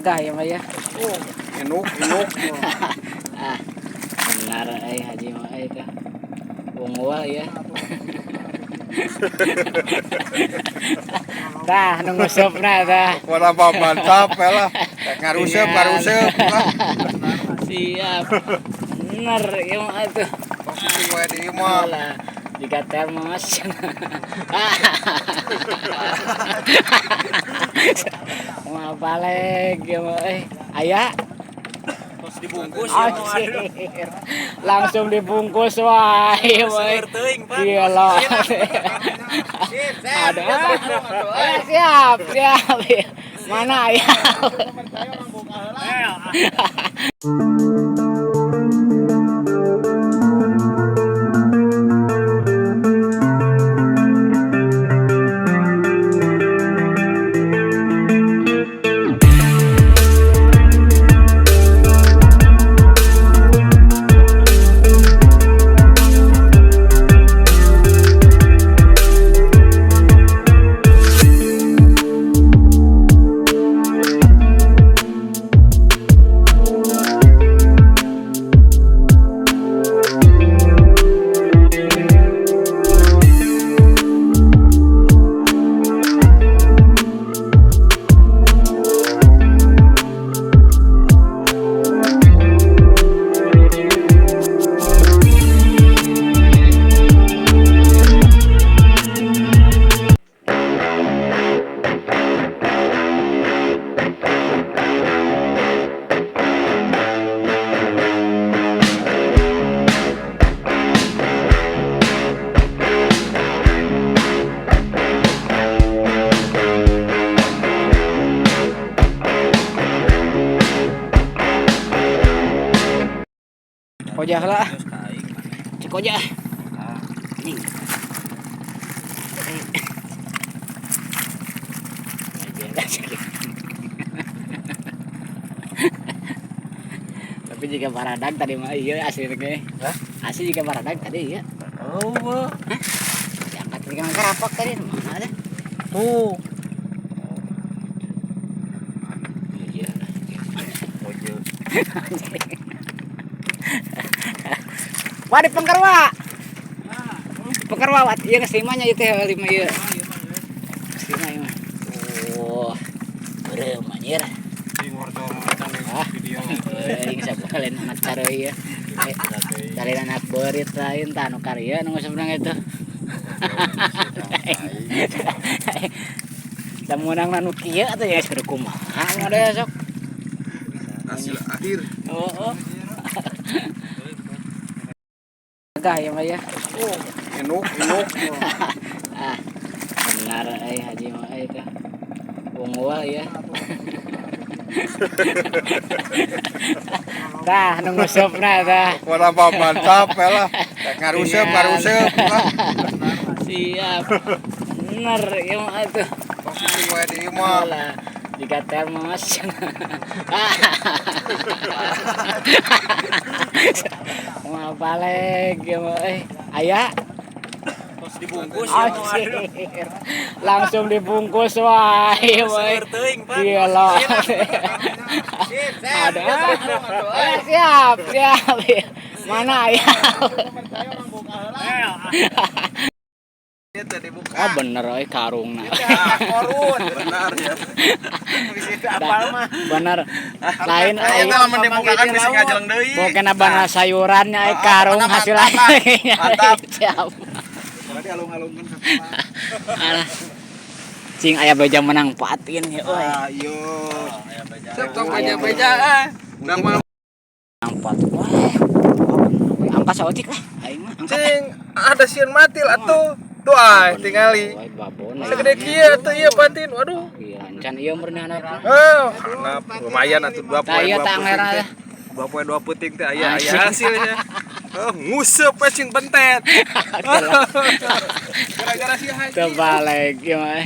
Gaya mah ya. Oh, enuk. Ah, benar haji mah teh. Unggul ya. Tah nu ngusupna tah. Pada mantap ya lah. Ngarusep. Siap. Bener ya mah tuh. Posisi gue di mah. Jika termos. Mau balik ya mah aya. Terus dibungkus Anjir. Langsung dibungkus wae we. Iya loh. Ada. Siap. Mana ya? Ojak lah. Cek ojak. Nih. Tapi jika baradag tadi mah iya asli teh. Asli jika baradag tadi iya. Oh, Diangkat dengan kerapak tadi mana ada? tuh. Iya. Wah di Pengkerwa. Pengkerwa wat ieu geus limanya ieu teh 5 ieu. 5 ieu. Oh. Beureuh anjir. Video. Aing sabalen anak careuy ya. Dalin anak beurit lain tah anu karya nu sebenang itu. Samunang nu kieu atuh ya sudah kumaha mah sok. Hasil akhir. Oh. Gaya mah ya. Oh, enuk. Ah, benar haji mah teh. Unggul ya. Tah nu ngusupna tah. Pada mantap ya lah. Ngarusep. Siap. Bener ya mah tuh. Posisi gue di mah. Jika termos. Mau balik ya mah aya. Terus dibungkus Anjir. Langsung dibungkus wae we. Iya loh. Ada. Siap. Mana ya? Oh bener karungna. Korun. Benar ya. Bener. Lain Ayeuna lamun dibukakan bisa ngajeleng deui. Boken abana sayurannya karung hasil lainnya. Mantap. Siap. Berarti alung-alungkeun Alah. Cing aya beja menang patin ya euy. Ayo. Sok tong beja-beja. Nama Angpat. Wah. Angkat saeutik lah aing mah. cing ada sieun matil atuh. Tuh tingali. Segede kieu atuh ieu patin. Waduh. Iya, encan ieu meureun anak. Anak lumayan atuh 2 poe. Tah ieu tah anglerna teh. 2 poe 2 puting teh aya hasilnya. Nguseup cing bentet. Gara-gara si haji. Teu balik ieu mah.